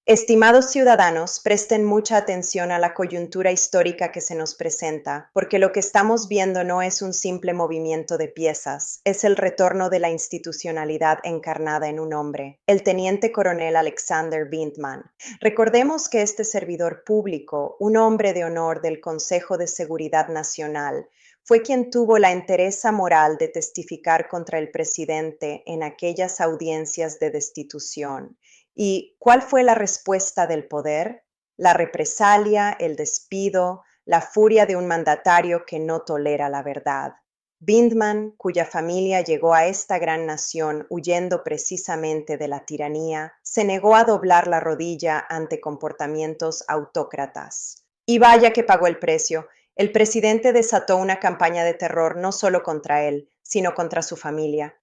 Estimados ciudadanos, presten mucha atención a la coyuntura histórica que se nos presenta, porque lo que estamos viendo no es un simple movimiento de piezas, es el retorno de la institucionalidad encarnada en un hombre, el teniente coronel Alexander Vindman. Recordemos que este servidor público, un hombre de honor del Consejo de Seguridad Nacional, fue quien tuvo la entereza moral de testificar contra el presidente en aquellas audiencias de destitución. ¿Y cuál fue la respuesta del poder? La represalia, el despido, la furia de un mandatario que no tolera la verdad. Vindman, cuya familia llegó a esta gran nación huyendo precisamente de la tiranía, se negó a doblar la rodilla ante comportamientos autócratas. Y vaya que pagó el precio. El presidente desató una campaña de terror no solo contra él, sino contra su familia.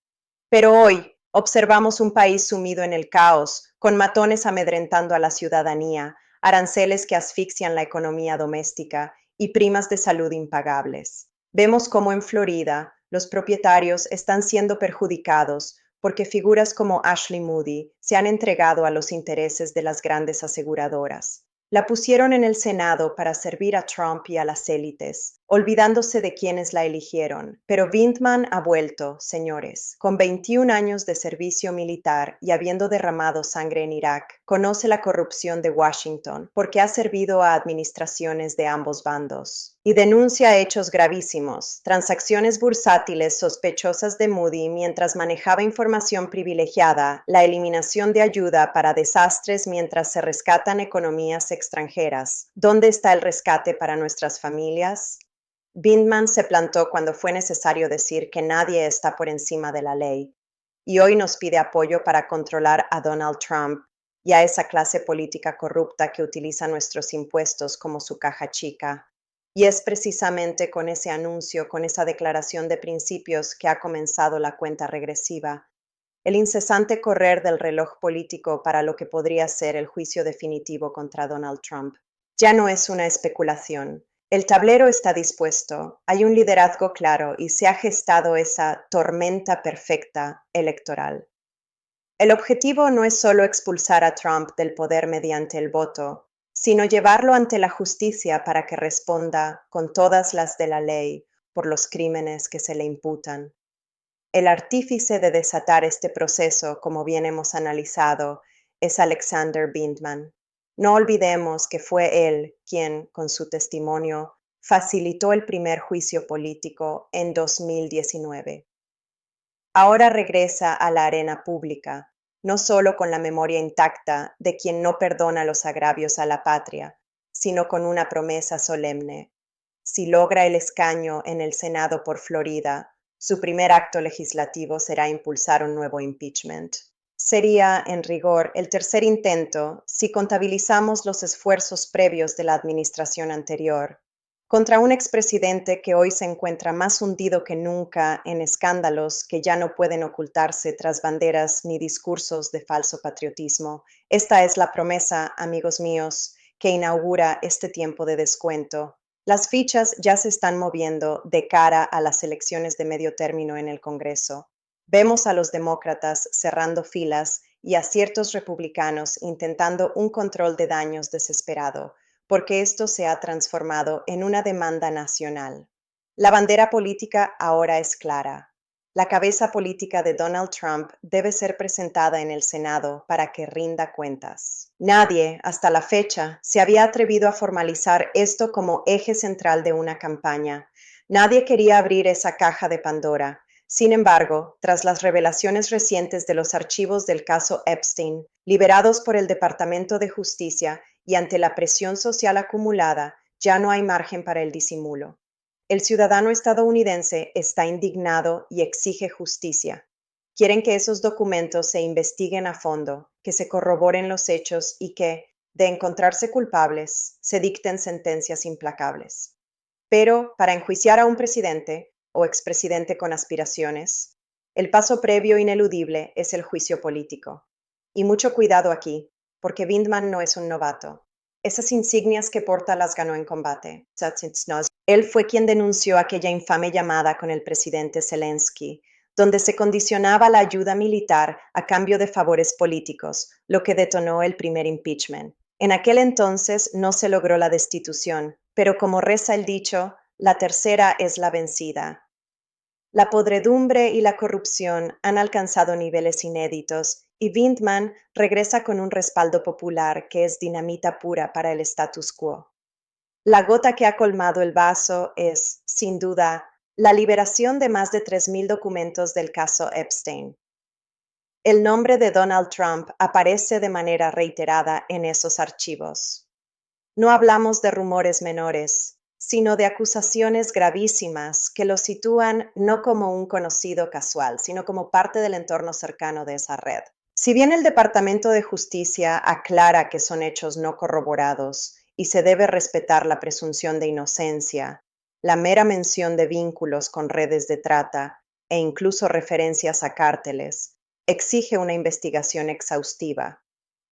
Pero hoy observamos un país sumido en el caos, con matones amedrentando a la ciudadanía, aranceles que asfixian la economía doméstica y primas de salud impagables. Vemos cómo en Florida los propietarios están siendo perjudicados porque figuras como Ashley Moody se han entregado a los intereses de las grandes aseguradoras. La pusieron en el Senado para servir a Trump y a las élites, olvidándose de quienes la eligieron. Pero Vindman ha vuelto, señores. Con 21 años de servicio militar y habiendo derramado sangre en Irak, conoce la corrupción de Washington porque ha servido a administraciones de ambos bandos. Y denuncia hechos gravísimos, transacciones bursátiles sospechosas de Moody mientras manejaba información privilegiada, la eliminación de ayuda para desastres mientras se rescatan economías extranjeras. ¿Dónde está el rescate para nuestras familias? Vindman se plantó cuando fue necesario decir que nadie está por encima de la ley, y hoy nos pide apoyo para controlar a Donald Trump y a esa clase política corrupta que utiliza nuestros impuestos como su caja chica. Y es precisamente con ese anuncio, con esa declaración de principios que ha comenzado la cuenta regresiva, el incesante correr del reloj político para lo que podría ser el juicio definitivo contra Donald Trump. Ya no es una especulación. El tablero está dispuesto, hay un liderazgo claro y se ha gestado esa tormenta perfecta electoral. El objetivo no es solo expulsar a Trump del poder mediante el voto, sino llevarlo ante la justicia para que responda con todas las de la ley por los crímenes que se le imputan. El artífice de desatar este proceso, como bien hemos analizado, es Alexander Vindman. No olvidemos que fue él quien, con su testimonio, facilitó el primer juicio político en 2019. Ahora regresa a la arena pública, no solo con la memoria intacta de quien no perdona los agravios a la patria, sino con una promesa solemne. Si logra el escaño en el Senado por Florida, su primer acto legislativo será impulsar un nuevo impeachment. Sería, en rigor, el tercer intento si contabilizamos los esfuerzos previos de la administración anterior, contra un expresidente que hoy se encuentra más hundido que nunca en escándalos que ya no pueden ocultarse tras banderas ni discursos de falso patriotismo. Esta es la promesa, amigos míos, que inaugura este tiempo de descuento. Las fichas ya se están moviendo de cara a las elecciones de medio término en el Congreso. Vemos a los demócratas cerrando filas y a ciertos republicanos intentando un control de daños desesperado, porque esto se ha transformado en una demanda nacional. La bandera política ahora es clara. La cabeza política de Donald Trump debe ser presentada en el Senado para que rinda cuentas. Nadie, hasta la fecha, se había atrevido a formalizar esto como eje central de una campaña. Nadie quería abrir esa caja de Pandora. Sin embargo, tras las revelaciones recientes de los archivos del caso Epstein, liberados por el Departamento de Justicia, y ante la presión social acumulada, ya no hay margen para el disimulo. El ciudadano estadounidense está indignado y exige justicia. Quieren que esos documentos se investiguen a fondo, que se corroboren los hechos y que, de encontrarse culpables, se dicten sentencias implacables. Pero para enjuiciar a un presidente o expresidente con aspiraciones, el paso previo ineludible es el juicio político. Y mucho cuidado aquí, porque Vindman no es un novato. Esas insignias que porta las ganó en combate. Él fue quien denunció aquella infame llamada con el presidente Zelensky, donde se condicionaba la ayuda militar a cambio de favores políticos, lo que detonó el primer impeachment. En aquel entonces no se logró la destitución, pero como reza el dicho, la tercera es la vencida. La podredumbre y la corrupción han alcanzado niveles inéditos y Vindman regresa con un respaldo popular que es dinamita pura para el status quo. La gota que ha colmado el vaso es, sin duda, la liberación de más de 3.000 documentos del caso Epstein. El nombre de Donald Trump aparece de manera reiterada en esos archivos. No hablamos de rumores menores, sino de acusaciones gravísimas que lo sitúan no como un conocido casual, sino como parte del entorno cercano de esa red. Si bien el Departamento de Justicia aclara que son hechos no corroborados y se debe respetar la presunción de inocencia, la mera mención de vínculos con redes de trata e incluso referencias a cárteles exige una investigación exhaustiva.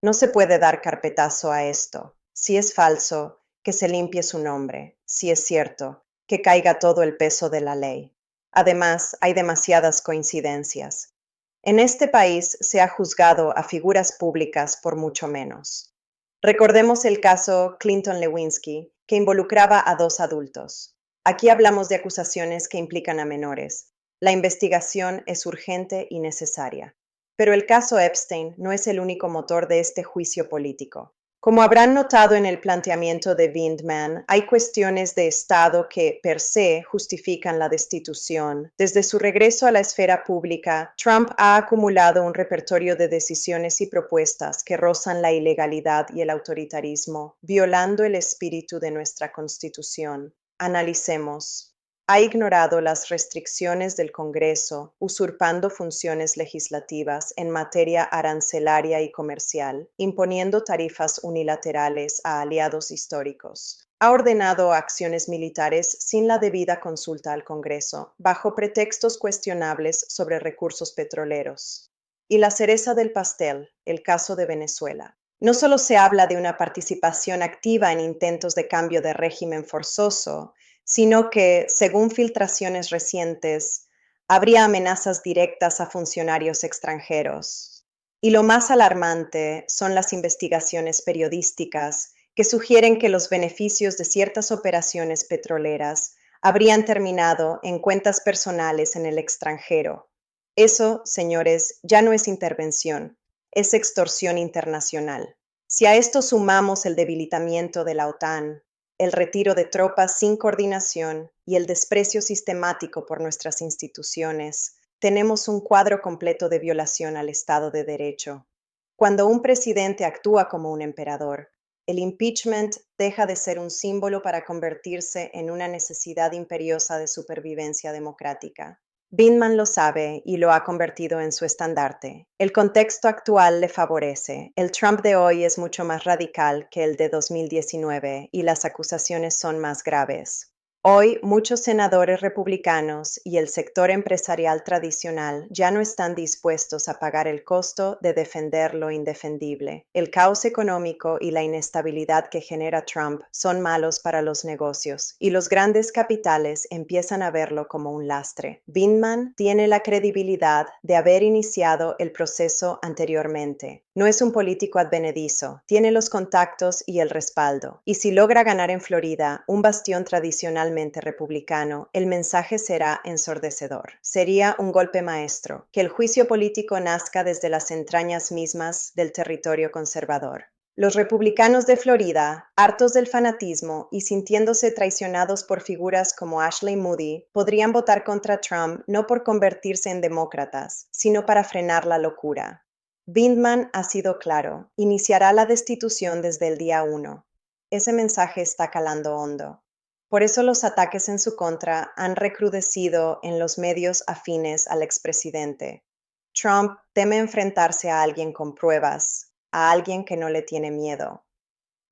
No se puede dar carpetazo a esto. Si es falso, que se limpie su nombre. Si es cierto, que caiga todo el peso de la ley. Además, hay demasiadas coincidencias. En este país se ha juzgado a figuras públicas por mucho menos. Recordemos el caso Clinton Lewinsky, que involucraba a 2 adultos. Aquí hablamos de acusaciones que implican a menores. La investigación es urgente y necesaria. Pero el caso Epstein no es el único motor de este juicio político. Como habrán notado en el planteamiento de Vindman, hay cuestiones de Estado que, per se, justifican la destitución. Desde su regreso a la esfera pública, Trump ha acumulado un repertorio de decisiones y propuestas que rozan la ilegalidad y el autoritarismo, violando el espíritu de nuestra Constitución. Analicemos. Ha ignorado las restricciones del Congreso, usurpando funciones legislativas en materia arancelaria y comercial, imponiendo tarifas unilaterales a aliados históricos. Ha ordenado acciones militares sin la debida consulta al Congreso, bajo pretextos cuestionables sobre recursos petroleros. Y la cereza del pastel, el caso de Venezuela. No solo se habla de una participación activa en intentos de cambio de régimen forzoso, sino que, según filtraciones recientes, habría amenazas directas a funcionarios extranjeros. Y lo más alarmante son las investigaciones periodísticas que sugieren que los beneficios de ciertas operaciones petroleras habrían terminado en cuentas personales en el extranjero. Eso, señores, ya no es intervención, es extorsión internacional. Si a esto sumamos el debilitamiento de la OTAN, el retiro de tropas sin coordinación y el desprecio sistemático por nuestras instituciones, tenemos un cuadro completo de violación al Estado de Derecho. Cuando un presidente actúa como un emperador, el impeachment deja de ser un símbolo para convertirse en una necesidad imperiosa de supervivencia democrática. Vindman lo sabe y lo ha convertido en su estandarte. El contexto actual le favorece. El Trump de hoy es mucho más radical que el de 2019 y las acusaciones son más graves. Hoy, muchos senadores republicanos y el sector empresarial tradicional ya no están dispuestos a pagar el costo de defender lo indefendible. El caos económico y la inestabilidad que genera Trump son malos para los negocios y los grandes capitales empiezan a verlo como un lastre. Vindman tiene la credibilidad de haber iniciado el proceso anteriormente. No es un político advenedizo, tiene los contactos y el respaldo. Y si logra ganar en Florida, un bastión tradicionalmente republicano, el mensaje será ensordecedor. Sería un golpe maestro, que el juicio político nazca desde las entrañas mismas del territorio conservador. Los republicanos de Florida, hartos del fanatismo y sintiéndose traicionados por figuras como Ashley Moody, podrían votar contra Trump no por convertirse en demócratas, sino para frenar la locura. Vindman ha sido claro, iniciará la destitución desde el día 1. Ese mensaje está calando hondo. Por eso los ataques en su contra han recrudecido en los medios afines al expresidente. Trump teme enfrentarse a alguien con pruebas, a alguien que no le tiene miedo.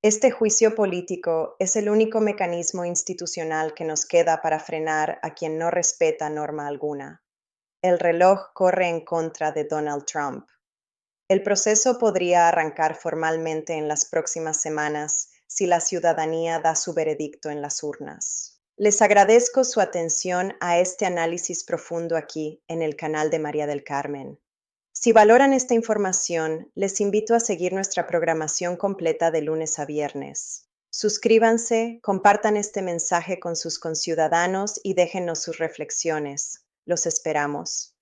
Este juicio político es el único mecanismo institucional que nos queda para frenar a quien no respeta norma alguna. El reloj corre en contra de Donald Trump. El proceso podría arrancar formalmente en las próximas semanas si la ciudadanía da su veredicto en las urnas. Les agradezco su atención a este análisis profundo aquí en el canal de María del Carmen. Si valoran esta información, les invito a seguir nuestra programación completa de lunes a viernes. Suscríbanse, compartan este mensaje con sus conciudadanos y déjennos sus reflexiones. Los esperamos.